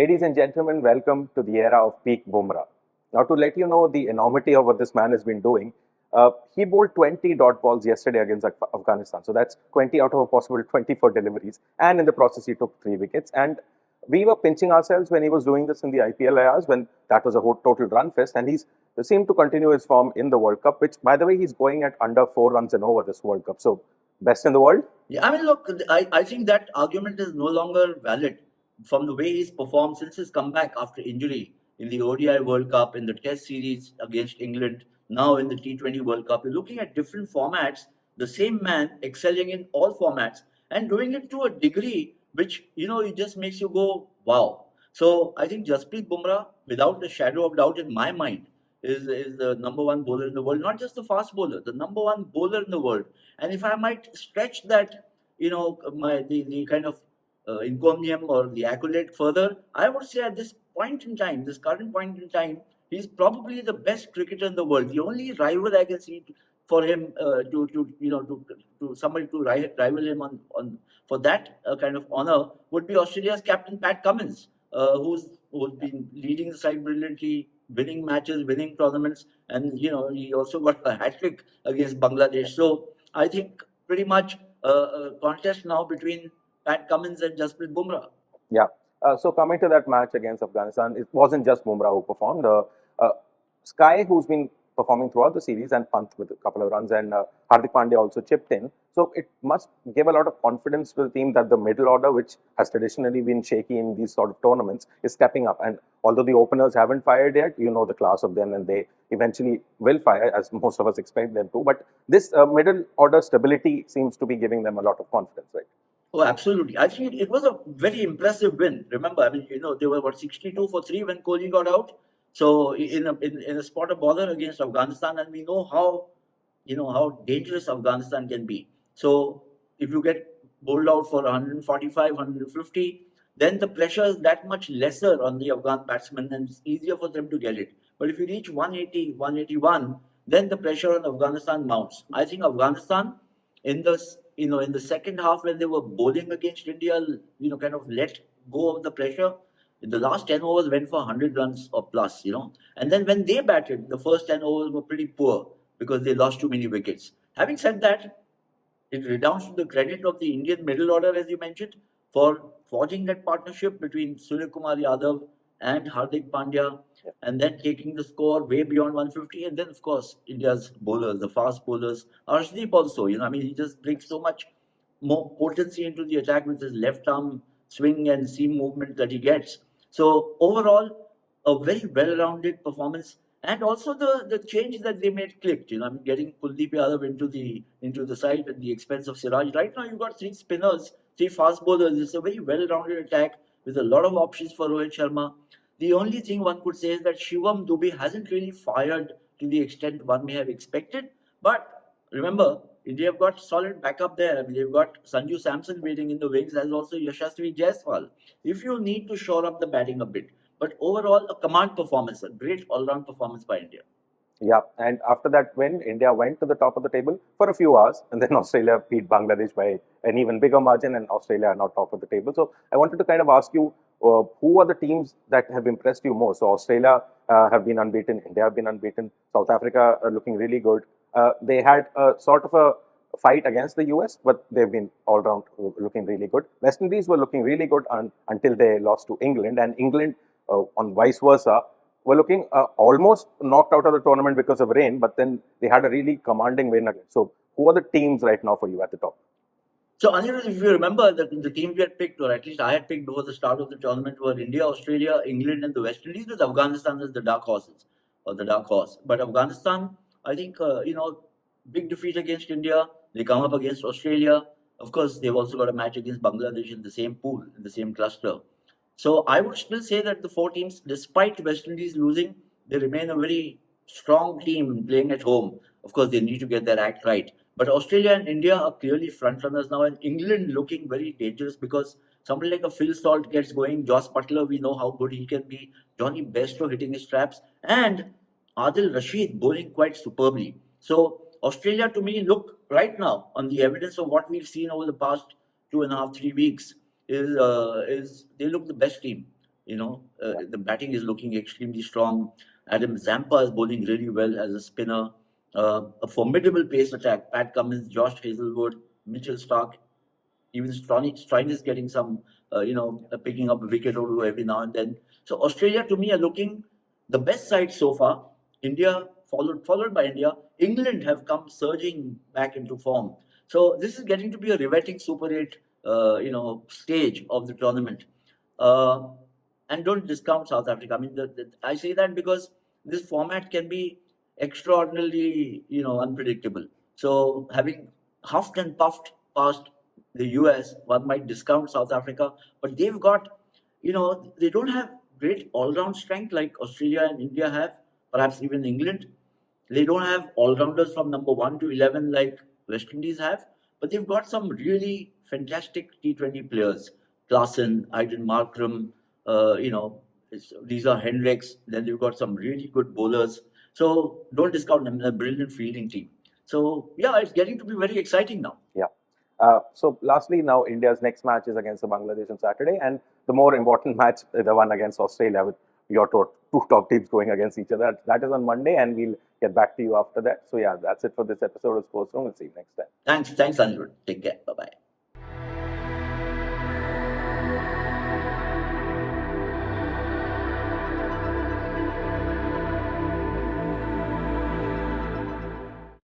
Ladies and gentlemen, welcome to the era of peak Bumrah. Now, to let you know the enormity of what this man has been doing, he bowled 20 dot balls yesterday against Afghanistan. So that's 20 out of a possible 24 deliveries. And in the process, he took 3 wickets. And we were pinching ourselves when he was doing this in the IPL Ayaz, when that was a whole total run fest. And he's seemed to continue his form in the World Cup, which, by the way, he's going at under 4 runs and over this World Cup. So, best in the world? Yeah, I mean, look, I think that argument is no longer valid from the way he's performed since his comeback after injury in the ODI World Cup, in the Test series against England, now in the T20 World Cup. You're looking at different formats, the same man excelling in all formats and doing it to a degree which, it just makes you go, wow. So I think Jasprit Bumrah, without a shadow of doubt in my mind, is the number one bowler in the world, not just the fast bowler, the number one bowler in the world. And if I might stretch that, the kind of encomium or the accolade further, I would say at this point in time, this current point in time, he's probably the best cricketer in the world. The only rival I can see for him to somebody to rival him on for that kind of honor would be Australia's captain Pat Cummins, who's been leading the side brilliantly, winning matches, winning tournaments, and he also got a hat trick against Bangladesh. So I think pretty much a contest now between Pat Cummins and Jasprit Bumrah. Yeah. So coming to that match against Afghanistan, it wasn't just Bumrah who performed. Sky, who's been performing throughout the series, and Pant with a couple of runs, and Hardik Pandya also chipped in. So it must give a lot of confidence to the team that the middle order, which has traditionally been shaky in these sort of tournaments, is stepping up. And although the openers haven't fired yet, you know the class of them, and they eventually will fire, as most of us expect them to. But this middle order stability seems to be giving them a lot of confidence, right? Oh, absolutely. I think it was a very impressive win. Remember, I mean, they were 62 for 3 when Kohli got out. So in a spot of bother against Afghanistan, and we know how dangerous Afghanistan can be. So if you get bowled out for 145, 150, then the pressure is that much lesser on the Afghan batsmen, and it's easier for them to get it. But if you reach 180, 181, then the pressure on Afghanistan mounts. I think Afghanistan in the second half, when they were bowling against India, kind of let go of the pressure. The last 10 overs went for 100 runs or plus, And then when they batted, the first 10 overs were pretty poor because they lost too many wickets. Having said that, it redounds to the credit of the Indian middle order, as you mentioned, for forging that partnership between Surya Kumar Yadav and Hardik Pandya, and then taking the score way beyond 150. And then, of course, India's bowlers, the fast bowlers, Arshdeep also, he just brings so much more potency into the attack with his left arm swing and seam movement that he gets. So overall, a very well-rounded performance, and also the change that they made clicked. Getting Kuldeep Yadav into the side at the expense of Siraj. Right now, you've got 3 spinners, 3 fast bowlers. It's a very well-rounded attack with a lot of options for Rohit Sharma. The only thing one could say is that Shivam Dubey hasn't really fired to the extent one may have expected. But remember, India have got solid backup there. I mean, they've got Sanju Samson waiting in the wings, as also Yashasvi Jaiswal. If you need to shore up the batting a bit. But overall, a command performance, a great all-round performance by India. Yeah, and after that win, India went to the top of the table for a few hours, and then Australia beat Bangladesh by an even bigger margin, and Australia are now top of the table. So I wanted to kind of ask you, who are the teams that have impressed you most? So Australia have been unbeaten, India have been unbeaten, South Africa are looking really good. They had a sort of a fight against the US, but they've been all round looking really good. West Indies were looking really good until they lost to England, and England, on vice versa, were looking almost knocked out of the tournament because of rain, but then they had a really commanding win again. So, who are the teams right now for you at the top? So, Anirudh, if you remember, the teams we had picked, or at least I had picked before the start of the tournament, were India, Australia, England, and the West Indies, with Afghanistan as the dark horses, or the dark horse. But Afghanistan, I think, big defeat against India. They come up against Australia. Of course, they've also got a match against Bangladesh in the same pool, in the same cluster. So I would still say that the 4 teams, despite West Indies losing, they remain a very strong team playing at home. Of course, they need to get their act right. But Australia and India are clearly front runners now, and England looking very dangerous because somebody like a Phil Salt gets going. Joss Butler, we know how good he can be. Johnny Bairstow hitting his traps, and Adil Rashid bowling quite superbly. So Australia, to me, look right now on the evidence of what we've seen over the past 2.5, 3 weeks, is they look the best team. The batting is looking extremely strong. Adam Zampa is bowling really well as a spinner. A formidable pace attack. Pat Cummins, Josh Hazelwood, Mitchell Stark. Even Stein is getting some, picking up a wicket or two every now and then. So Australia, to me, are looking the best side so far. India, followed by India. England have come surging back into form. So this is getting to be a riveting Super 8, stage of the tournament. Uh, and don't discount South Africa. I mean, I say that because this format can be extraordinarily, unpredictable. So having huffed and puffed past the US, one might discount South Africa, but they've got, they don't have great all-round strength like Australia and India have, perhaps even England. They don't have all-rounders from number 1 to 11 like West Indies have, but they've got some really fantastic T20 players. Klaasen, Aiden Markram, these are Hendricks. Then you've got some really good bowlers. So don't discount them. A brilliant fielding team. So yeah, it's getting to be very exciting now. Yeah. So lastly, now India's next match is against the Bangladesh on Saturday, and the more important match, the one against Australia, with your two top teams going against each other. That is on Monday, and we'll get back to you after that. So yeah, that's it for this episode of Sports Room. We'll see you next time. Thanks, Anirudh. Take care. Bye bye.